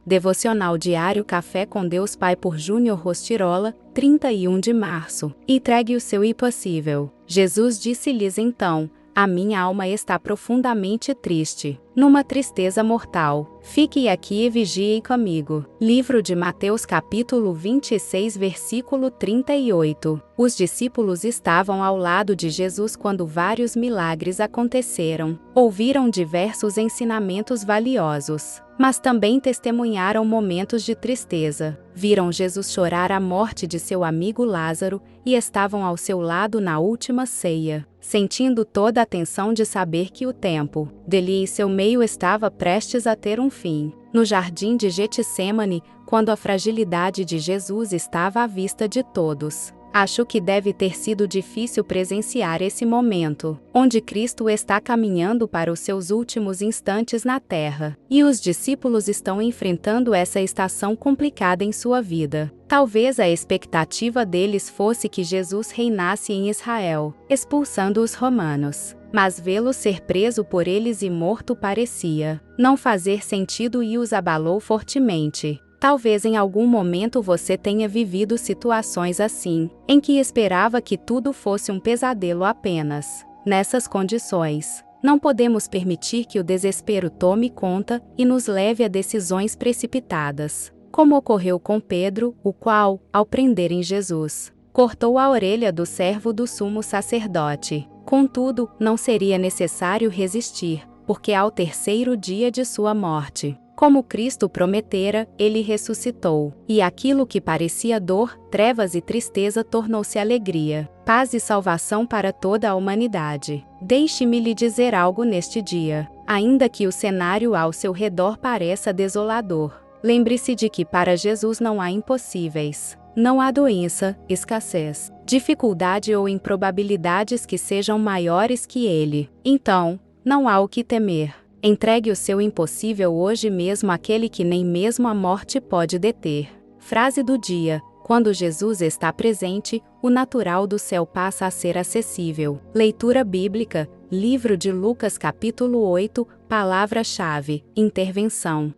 Devocional Diário Café com Deus Pai por Júnior Rostirola, 31 de março. Entregue o seu impossível. Jesus disse-lhes então: a minha alma está profundamente triste, numa tristeza mortal. Fique aqui e vigie comigo. Livro de Mateus capítulo 26 versículo 38. Os discípulos estavam ao lado de Jesus quando vários milagres aconteceram. Ouviram diversos ensinamentos valiosos, mas também testemunharam momentos de tristeza. Viram Jesus chorar a morte de seu amigo Lázaro e estavam ao seu lado na última ceia, sentindo toda a tensão de saber que o tempo dele em seu meio estava prestes a ter um fim. No jardim de Getsêmani, quando a fragilidade de Jesus estava à vista de todos, acho que deve ter sido difícil presenciar esse momento, onde Cristo está caminhando para os seus últimos instantes na terra, e os discípulos estão enfrentando essa estação complicada em sua vida. Talvez a expectativa deles fosse que Jesus reinasse em Israel, expulsando os romanos. Mas vê-lo ser preso por eles e morto parecia não fazer sentido e os abalou fortemente. Talvez em algum momento você tenha vivido situações assim, em que esperava que tudo fosse um pesadelo apenas. Nessas condições, não podemos permitir que o desespero tome conta e nos leve a decisões precipitadas, como ocorreu com Pedro, o qual, ao prenderem Jesus, cortou a orelha do servo do sumo sacerdote. Contudo, não seria necessário resistir, porque ao terceiro dia de sua morte, como Cristo prometera, ele ressuscitou, e aquilo que parecia dor, trevas e tristeza tornou-se alegria, paz e salvação para toda a humanidade. Deixe-me lhe dizer algo neste dia. Ainda que o cenário ao seu redor pareça desolador, lembre-se de que para Jesus não há impossíveis. Não há doença, escassez, dificuldade ou improbabilidades que sejam maiores que ele. Então, não há o que temer. Entregue o seu impossível hoje mesmo àquele que nem mesmo a morte pode deter. Frase do dia: quando Jesus está presente, o natural do céu passa a ser acessível. Leitura bíblica, livro de Lucas capítulo 8, palavra-chave, intervenção.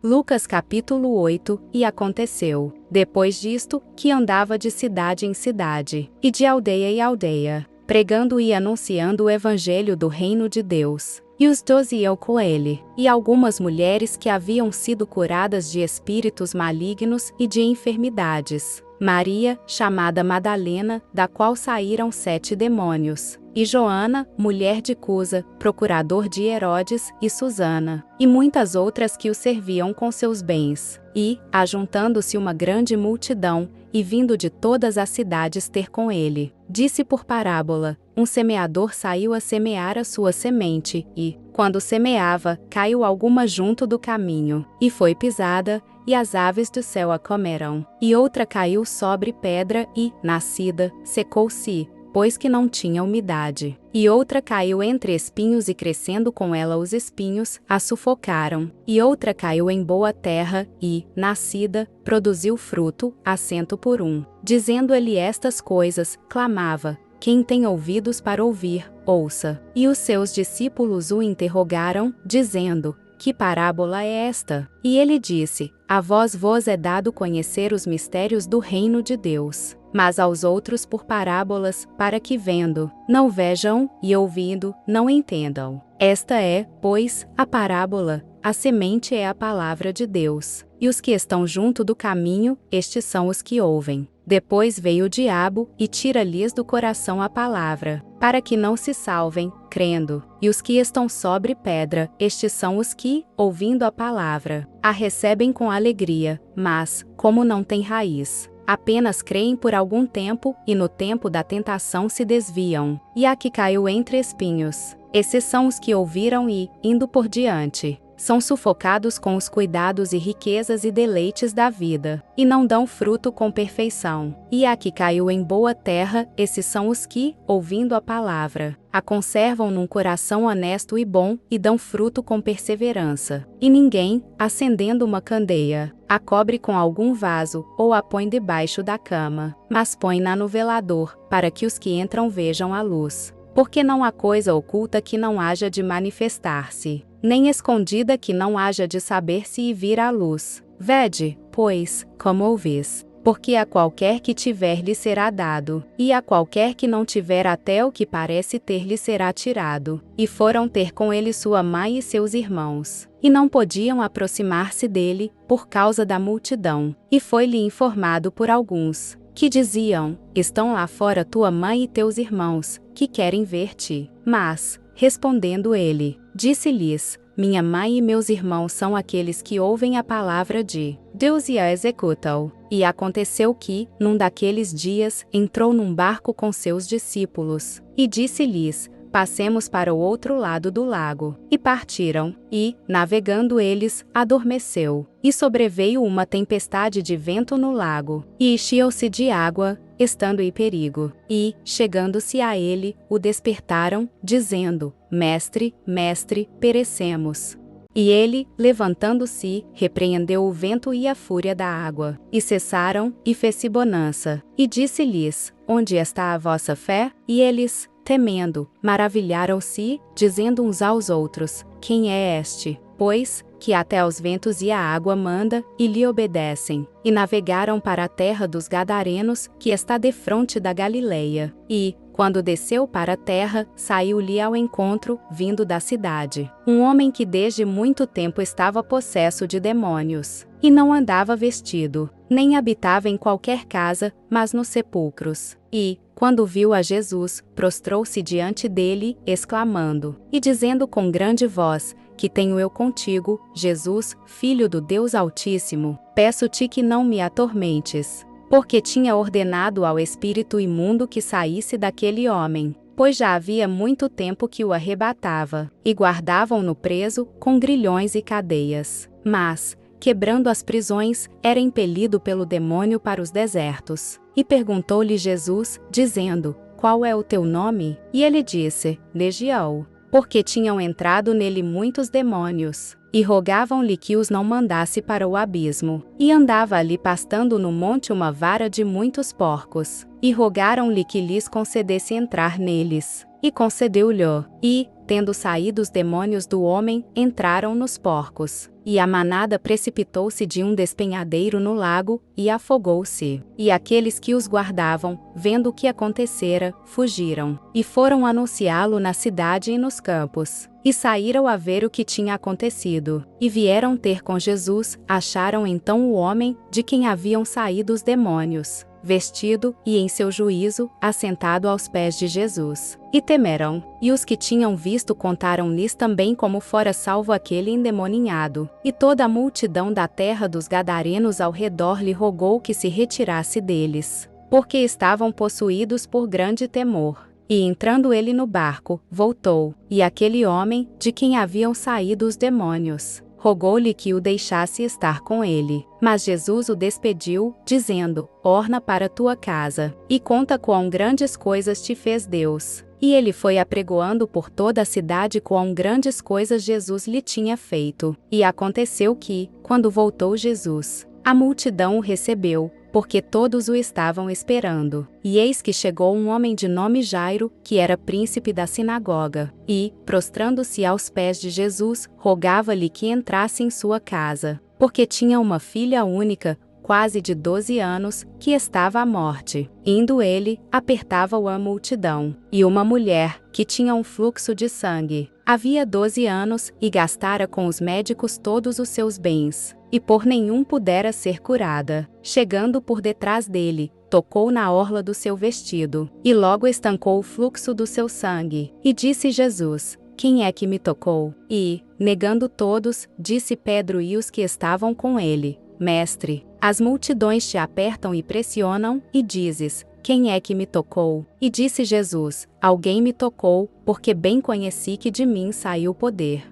Lucas capítulo 8, e aconteceu, depois disto, que andava de cidade em cidade, e de aldeia em aldeia, pregando e anunciando o evangelho do reino de Deus. E os 12 iam com ele, e algumas mulheres que haviam sido curadas de espíritos malignos e de enfermidades. Maria, chamada Madalena, da qual saíram 7 demônios, e Joana, mulher de Cusa, procurador de Herodes, e Susana, e muitas outras que o serviam com seus bens. E, ajuntando-se uma grande multidão, e vindo de todas as cidades ter com ele, disse por parábola: um semeador saiu a semear a sua semente, e, quando semeava, caiu alguma junto do caminho, e foi pisada, e as aves do céu a comeram. E outra caiu sobre pedra e, nascida, secou-se, pois que não tinha umidade. E outra caiu entre espinhos e crescendo com ela os espinhos, a sufocaram. E outra caiu em boa terra e, nascida, produziu fruto, a 100 por 1. Dizendo-lhe estas coisas, clamava: quem tem ouvidos para ouvir, ouça. E os seus discípulos o interrogaram, dizendo: que parábola é esta? E ele disse: a vos é dado conhecer os mistérios do reino de Deus, mas aos outros por parábolas, para que vendo, não vejam, e ouvindo, não entendam. Esta é, pois, a parábola. A semente é a palavra de Deus, e os que estão junto do caminho, estes são os que ouvem. Depois veio o diabo, e tira-lhes do coração a palavra, para que não se salvem, crendo. E os que estão sobre pedra, estes são os que, ouvindo a palavra, a recebem com alegria, mas, como não têm raiz, apenas creem por algum tempo, e no tempo da tentação se desviam. E a que caiu entre espinhos, esses são os que ouviram e, indo por diante, são sufocados com os cuidados e riquezas e deleites da vida, e não dão fruto com perfeição. E a que caiu em boa terra, esses são os que, ouvindo a palavra, a conservam num coração honesto e bom, e dão fruto com perseverança. E ninguém, acendendo uma candeia, a cobre com algum vaso, ou a põe debaixo da cama, mas põe-na no velador, para que os que entram vejam a luz. Porque não há coisa oculta que não haja de manifestar-se, nem escondida que não haja de saber-se e vir à luz. Vede, pois, como ouvis. Porque a qualquer que tiver lhe será dado, e a qualquer que não tiver até o que parece ter lhe será tirado. E foram ter com ele sua mãe e seus irmãos, e não podiam aproximar-se dele, por causa da multidão. E foi-lhe informado por alguns, que diziam: estão lá fora tua mãe e teus irmãos, que querem ver-te. Mas, respondendo ele, disse-lhes: minha mãe e meus irmãos são aqueles que ouvem a palavra de Deus e a executam. E aconteceu que, num daqueles dias, entrou num barco com seus discípulos, e disse-lhes: passemos para o outro lado do lago. E partiram, e, navegando eles, adormeceu. E sobreveio uma tempestade de vento no lago, e enchiam-se de água, estando em perigo. E, chegando-se a ele, o despertaram, dizendo: Mestre, mestre, perecemos. E ele, levantando-se, repreendeu o vento e a fúria da água. E cessaram, e fez-se bonança. E disse-lhes: onde está a vossa fé? E eles, temendo, maravilharam-se, dizendo uns aos outros: quem é este? Pois, que até aos ventos e à água manda, e lhe obedecem. E navegaram para a terra dos Gadarenos, que está defronte da Galileia. E, quando desceu para a terra, saiu-lhe ao encontro, vindo da cidade, um homem que desde muito tempo estava possesso de demônios, e não andava vestido, nem habitava em qualquer casa, mas nos sepulcros. E, quando viu a Jesus, prostrou-se diante dele, exclamando, e dizendo com grande voz: que tenho eu contigo, Jesus, Filho do Deus Altíssimo, peço-te que não me atormentes. Porque tinha ordenado ao espírito imundo que saísse daquele homem, pois já havia muito tempo que o arrebatava, e guardavam-no preso, com grilhões e cadeias. Mas, quebrando as prisões, era impelido pelo demônio para os desertos. E perguntou-lhe Jesus, dizendo: qual é o teu nome? E ele disse: Legião, porque tinham entrado nele muitos demônios. E rogavam-lhe que os não mandasse para o abismo. E andava ali pastando no monte uma vara de muitos porcos. E rogaram-lhe que lhes concedesse entrar neles. E concedeu-lhe. E, tendo saído os demônios do homem, entraram nos porcos. E a manada precipitou-se de um despenhadeiro no lago, e afogou-se. E aqueles que os guardavam, vendo o que acontecera, fugiram. E foram anunciá-lo na cidade e nos campos. E saíram a ver o que tinha acontecido. E vieram ter com Jesus, acharam então o homem, de quem haviam saído os demônios, vestido, e em seu juízo, assentado aos pés de Jesus. E temeram. E os que tinham visto contaram-lhes também como fora salvo aquele endemoninhado. E toda a multidão da terra dos Gadarenos ao redor lhe rogou que se retirasse deles, porque estavam possuídos por grande temor. E entrando ele no barco, voltou, e aquele homem, de quem haviam saído os demônios, rogou-lhe que o deixasse estar com ele. Mas Jesus o despediu, dizendo: orna para tua casa, e conta quão grandes coisas te fez Deus. E ele foi apregoando por toda a cidade quão grandes coisas Jesus lhe tinha feito. E aconteceu que, quando voltou Jesus, a multidão o recebeu, porque todos o estavam esperando. E eis que chegou um homem de nome Jairo, que era príncipe da sinagoga, e, prostrando-se aos pés de Jesus, rogava-lhe que entrasse em sua casa, porque tinha uma filha única, quase de 12 anos, que estava à morte. Indo ele, apertava-o a multidão. E uma mulher, que tinha um fluxo de sangue, havia 12 anos, e gastara com os médicos todos os seus bens, e por nenhum pudera ser curada. Chegando por detrás dele, tocou na orla do seu vestido, e logo estancou o fluxo do seu sangue. E disse Jesus: quem é que me tocou? E, negando todos, disse Pedro e os que estavam com ele: Mestre, as multidões te apertam e pressionam, e dizes: quem é que me tocou? E disse Jesus: alguém me tocou, porque bem conheci que de mim saiu poder.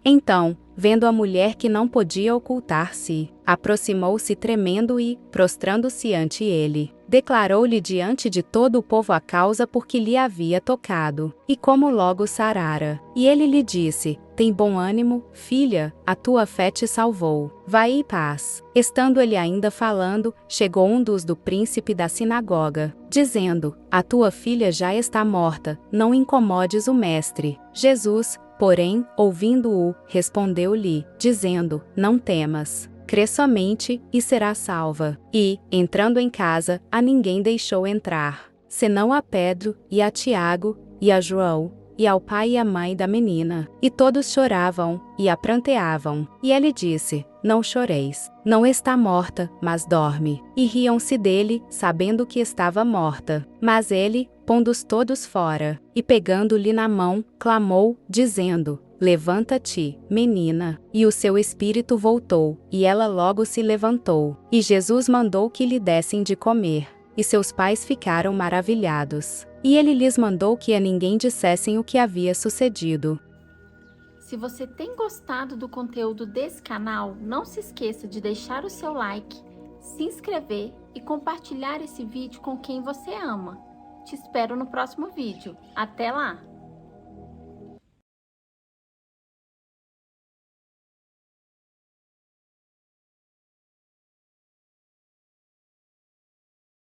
Então, vendo a mulher que não podia ocultar-se, aproximou-se tremendo e, prostrando-se ante ele, declarou-lhe diante de todo o povo a causa por que lhe havia tocado, e como logo sarara. E ele lhe disse: tem bom ânimo, filha, a tua fé te salvou. Vai em paz. Estando ele ainda falando, chegou um dos do príncipe da sinagoga, dizendo: a tua filha já está morta, não incomodes o mestre. Jesus, porém, ouvindo-o, respondeu-lhe, dizendo: não temas, crê somente e será salva. E, entrando em casa, a ninguém deixou entrar, senão a Pedro, e a Tiago, e a João, e ao pai e à mãe da menina. E todos choravam, e a pranteavam. E ele disse: Não choreis, não está morta, mas dorme. E riam-se dele, sabendo que estava morta. Mas ele, pondo-os todos fora, e pegando-lhe na mão, clamou, dizendo: Levanta-te, menina. E o seu espírito voltou, e ela logo se levantou. E Jesus mandou que lhe dessem de comer. E seus pais ficaram maravilhados. E ele lhes mandou que a ninguém dissessem o que havia sucedido. Se você tem gostado do conteúdo desse canal, não se esqueça de deixar o seu like, se inscrever e compartilhar esse vídeo com quem você ama. Te espero no próximo vídeo. Até lá!